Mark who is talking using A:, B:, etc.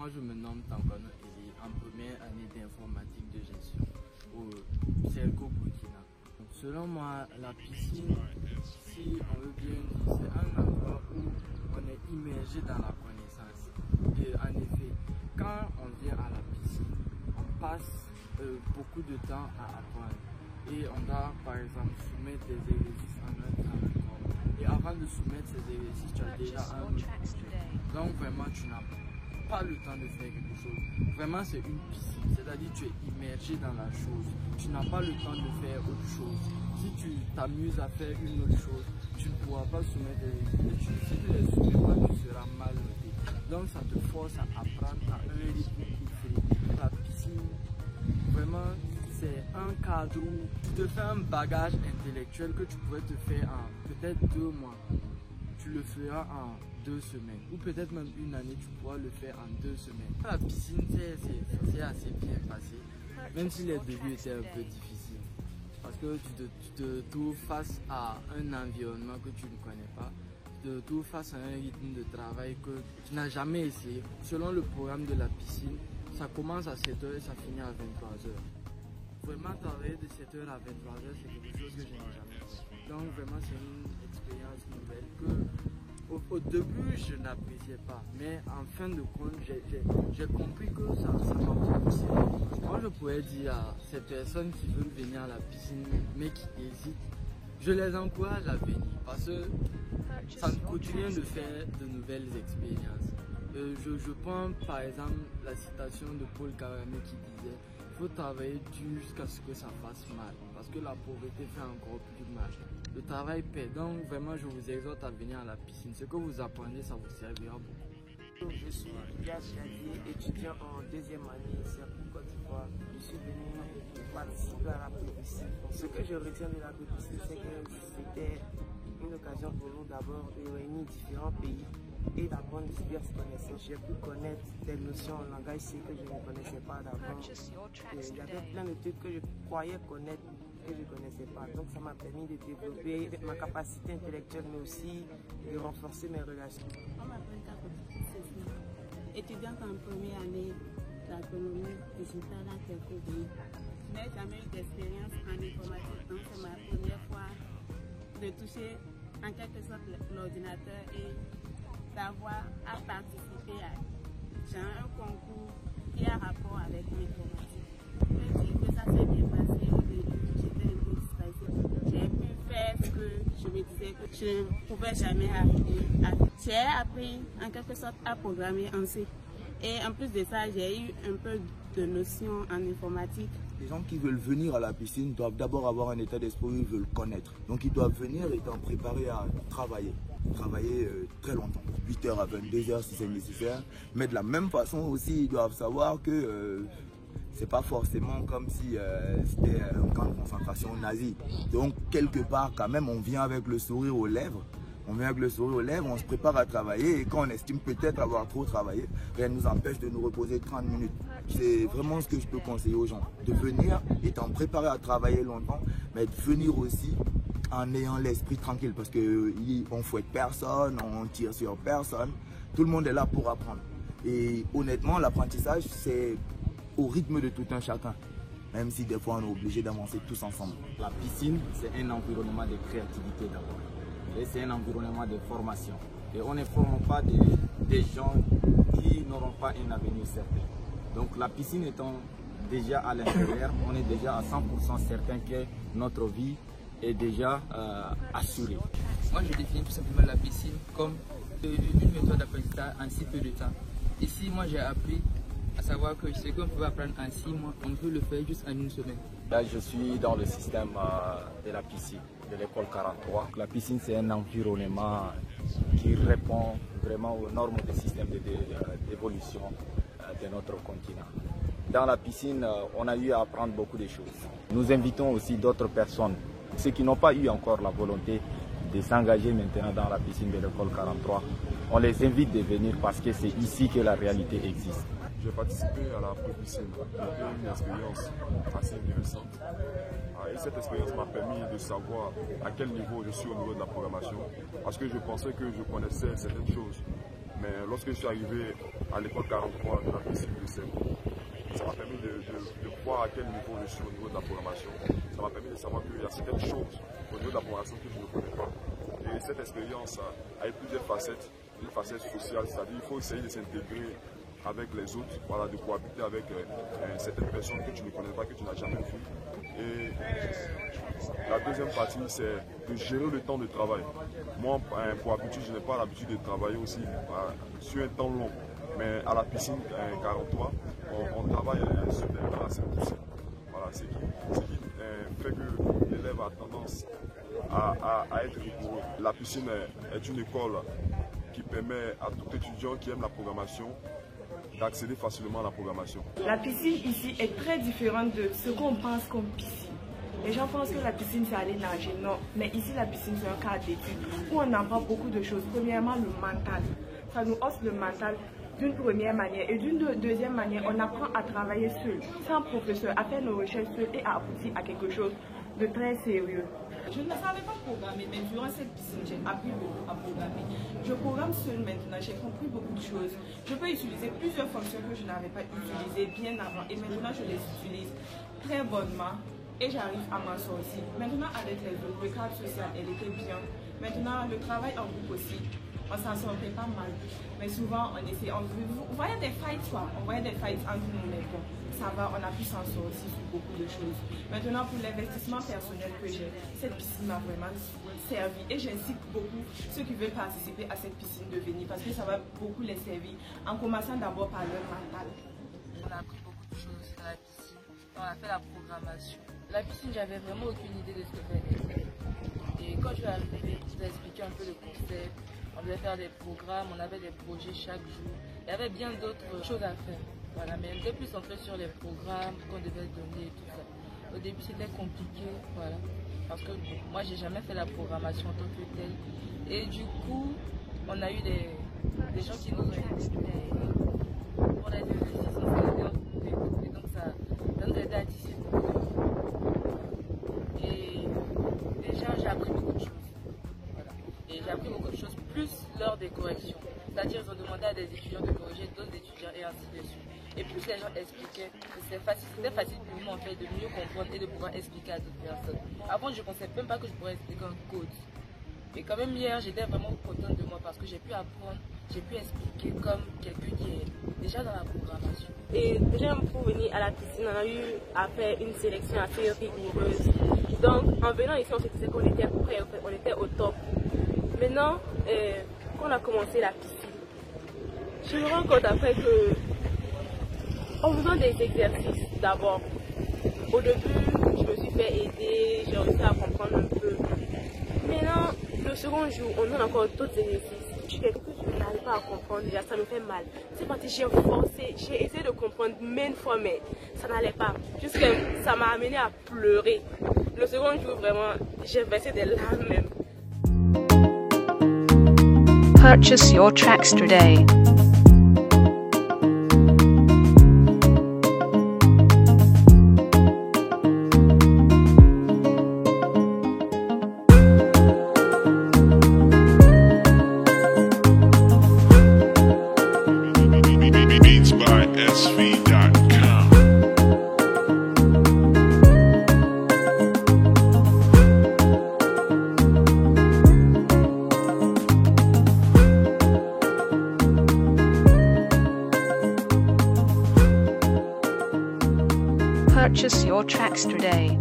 A: Moi, je me nomme Tankwano Eli, en première année d'informatique de gestion au Serco Burkina. Selon moi, la piscine, si on veut bien dire, c'est un endroit où on est immergé dans la connaissance. Et en effet, quand on vient à la piscine, on passe beaucoup de temps à apprendre. Et on doit, par exemple, soumettre des exercices en un temps record. Et avant de soumettre ces exercices, tu as déjà un autre projet. Donc vraiment, tu n'as pas le temps de faire quelque chose. Vraiment, c'est une piscine, c'est-à-dire tu es immergé dans la chose. Tu n'as pas le temps de faire autre chose. Si tu t'amuses à faire une autre chose, tu ne pourras pas soumettre des exercices. Si tu ne les soumets pas, tu seras mal noté. Donc ça te force à apprendre à un rythme élevé. La piscine, vraiment, c'est un cadre où tu te fais un bagage intellectuel que tu pourrais te faire en peut-être 2 mois. Tu le feras en 2 semaines. Ou peut-être même une année, tu pourras le faire en 2 semaines. La piscine, ça s'est assez bien passé. Même si les débuts étaient un peu difficiles. Parce que tu te trouves face à un environnement que tu ne connais pas. Tu te trouves face à un rythme de travail que tu n'as jamais essayé. Selon le programme de la piscine, ça commence à 7 h et ça finit à 23 h. Vraiment, travailler de 7 h à 23 h, c'est quelque chose que je n'ai jamais fait. Donc vraiment, c'est une expérience nouvelle que au début, je n'appréciais pas. Mais en fin de compte, j'ai compris que ça m'a poussé. Moi, je pourrais dire à ces personnes qui veulent venir à la piscine, mais qui hésitent, je les encourage à venir parce que ça ne coûte rien de faire de nouvelles expériences. Je prends par exemple la citation de Paul Kagame qui disait: il faut travailler dur jusqu'à ce que ça fasse mal, parce que la pauvreté fait encore plus mal. Le travail paie, donc vraiment je vous exhorte à venir à la piscine. Ce que vous apprenez, ça vous servira beaucoup.
B: Je suis Elias Jadier, étudiant en 2e année Serco Côte d'Ivoire. Je suis venu participer à la piscine. Ce que je retiens de la piscine, c'est que c'était une occasion pour nous d'abord de réunir différents pays et d'apprendre diverses connaissances. J'ai pu connaître des notions en langage C que je ne connaissais pas d'avant. Il y avait plein de trucs que je croyais connaître que je ne connaissais pas. Donc ça m'a permis de développer ma capacité intellectuelle, mais aussi de renforcer mes relations.
C: On m'appelle Capotis Cécile, étudiante en première année d'agronomie digitale à Kerkoubri. Je n'ai jamais eu d'expérience en informatique, donc c'est ma première fois de toucher en quelque sorte l'ordinateur et d'avoir à participer à un concours qui a rapport avec l'informatique. Je dis que ça s'est bien passé au début, j'étais un peu stressée. J'ai pu faire ce que je me disais que je ne pouvais jamais arriver à faire. J'ai appris en quelque sorte à programmer en C. Et en plus de ça, j'ai eu un peu de notions en informatique.
D: Les gens qui veulent venir à la piscine doivent d'abord avoir un état d'esprit où ils veulent connaître. Donc ils doivent venir étant préparés à travailler. Travailler très longtemps, 8 h à 22 h si c'est nécessaire. Mais de la même façon aussi, ils doivent savoir que c'est pas forcément comme si c'était un camp de concentration nazi. Donc quelque part quand même, on vient avec le sourire aux lèvres. On vient avec le sourire aux lèvres, on se prépare à travailler et quand on estime peut-être avoir trop travaillé, rien ne nous empêche de nous reposer 30 minutes. C'est vraiment ce que je peux conseiller aux gens. De venir étant préparé à travailler longtemps, mais de venir aussi en ayant l'esprit tranquille parce qu'on ne fouette personne, on tire sur personne. Tout le monde est là pour apprendre. Et honnêtement, l'apprentissage, c'est au rythme de tout un chacun. Même si des fois, on est obligé d'avancer tous ensemble.
A: La piscine, c'est un environnement de créativité d'abord. Et c'est un environnement de formation. Et on ne forme pas des gens qui n'auront pas un avenir certain. Donc la piscine étant déjà à l'intérieur, on est déjà à 100% certain que notre vie est déjà assurée.
E: Moi je définis tout simplement la piscine comme une méthode d'apprentissage en si peu de temps. Ici moi j'ai appris à savoir que ce qu'on peut apprendre en 6 mois, on peut le faire juste en 1 semaine.
F: Là je suis dans le système de la piscine de l'école 43. La piscine c'est un environnement qui répond vraiment aux normes du système d'évolution de notre continent. Dans la piscine, on a eu à apprendre beaucoup de choses. Nous invitons aussi d'autres personnes, ceux qui n'ont pas eu encore la volonté de s'engager maintenant dans la piscine de l'école 43. On les invite de venir parce que c'est ici que la réalité existe.
G: J'ai participé à la piscine, c'était une expérience assez intéressante. Et cette expérience m'a permis de savoir à quel niveau je suis au niveau de la programmation, parce que je pensais que je connaissais certaines choses. Mais lorsque je suis arrivé à l'école 43 de la piscine de Serco, ça m'a permis de voir à quel niveau je suis au niveau de la programmation. Ça m'a permis de savoir qu'il y a certaines choses au niveau de la programmation que je ne connais pas. Et cette expérience a eu plusieurs facettes. Une facette sociale, c'est-à-dire qu'il faut essayer de s'intégrer avec les autres, voilà, de cohabiter avec certaines personnes que tu ne connais pas, que tu n'as jamais vues. Et la deuxième partie, c'est de gérer le temps de travail. Moi, pour habitude, je n'ai pas l'habitude de travailler aussi sur un temps long. Mais à la piscine 43, on travaille sur des temps assez poussés. Voilà, ce qui fait que l'élève a tendance à être rigoureux. La piscine est une école qui permet à tout étudiant qui aime la programmation d'accéder facilement à la programmation.
B: La piscine ici est très différente de ce qu'on pense comme piscine. Les gens pensent que la piscine c'est aller nager, non. Mais ici la piscine c'est un cadre d'études où on apprend beaucoup de choses. Premièrement le mental, ça nous hausse le mental d'une première manière. Et d'une deuxième manière, on apprend à travailler seul, sans professeur, à faire nos recherches seul et à aboutir à quelque chose de très sérieux.
H: Je ne savais pas programmer, mais durant cette piscine, j'ai appris beaucoup à programmer. Je programme seul maintenant, j'ai compris beaucoup de choses. Je peux utiliser plusieurs fonctions que je n'avais pas utilisées bien avant et maintenant je les utilise très bonnement et j'arrive à m'en sortir. Maintenant avec les autres, le cadre social, elle était bien. Maintenant le travail en groupe aussi, on s'en sortait pas mal. Mais souvent on essaie, on voyait des fights quoi, on voyait des fights entre nous, mais bon, ça va, on a pu s'en sortir sur beaucoup de choses. Maintenant pour l'investissement personnel que j'ai, cette piscine m'a vraiment servi et j'incite beaucoup ceux qui veulent participer à cette piscine de venir parce que ça va beaucoup les servir en commençant d'abord par leur mental.
I: On a appris beaucoup de choses à la piscine, on a fait la programmation. La piscine, j'avais vraiment aucune idée de ce que fallait faire. Et quand je suis arrivée, je vous ai expliqué un peu le concept. On devait faire des programmes, on avait des projets chaque jour. Il y avait bien d'autres choses à faire. Voilà, mais on était plus centré sur les programmes qu'on devait donner et tout ça. Au début, c'était compliqué, voilà. Parce que moi, j'ai jamais fait la programmation en tant que telle. Et du coup, on a eu des gens qui nous ont aidés pour les investissements. Et donc, ça nous a aidé à tisser beaucoup. Et déjà, j'ai appris beaucoup de choses. Voilà. Et j'ai appris beaucoup de choses, plus lors des corrections. C'est-à-dire, ils ont demandé à des étudiants de corriger d'autres étudiants et ainsi de suite. Et plus les gens expliquaient, c'était facile pour moi en fait de mieux comprendre et de pouvoir expliquer à d'autres personnes. Avant, je ne pensais même pas que je pourrais expliquer un code. Et quand même hier, j'étais vraiment contente de moi parce que j'ai pu apprendre, j'ai pu expliquer comme quelqu'un qui est déjà dans la programmation.
J: Et déjà pour venir à la piscine, on a eu à faire une sélection assez rigoureuse. Donc en venant ici, on se disait qu'on était prêt, on était au top. Maintenant, quand on a commencé la piscine, je me rends compte après que en faisant des exercices d'abord, au début, je me suis fait aider, j'ai réussi à comprendre un peu. Maintenant, le second jour, on donne encore d'autres exercices. Je suis quelque chose que je n'arrive pas à comprendre, déjà ça me fait mal. C'est parce que j'ai forcé, j'ai essayé de comprendre maintes fois, mais ça n'allait pas. Jusqu'à ça m'a amené à pleurer. Le second jour, vraiment, j'ai versé des larmes même.
K: Purchase your tracks today. Purchase your tracks today.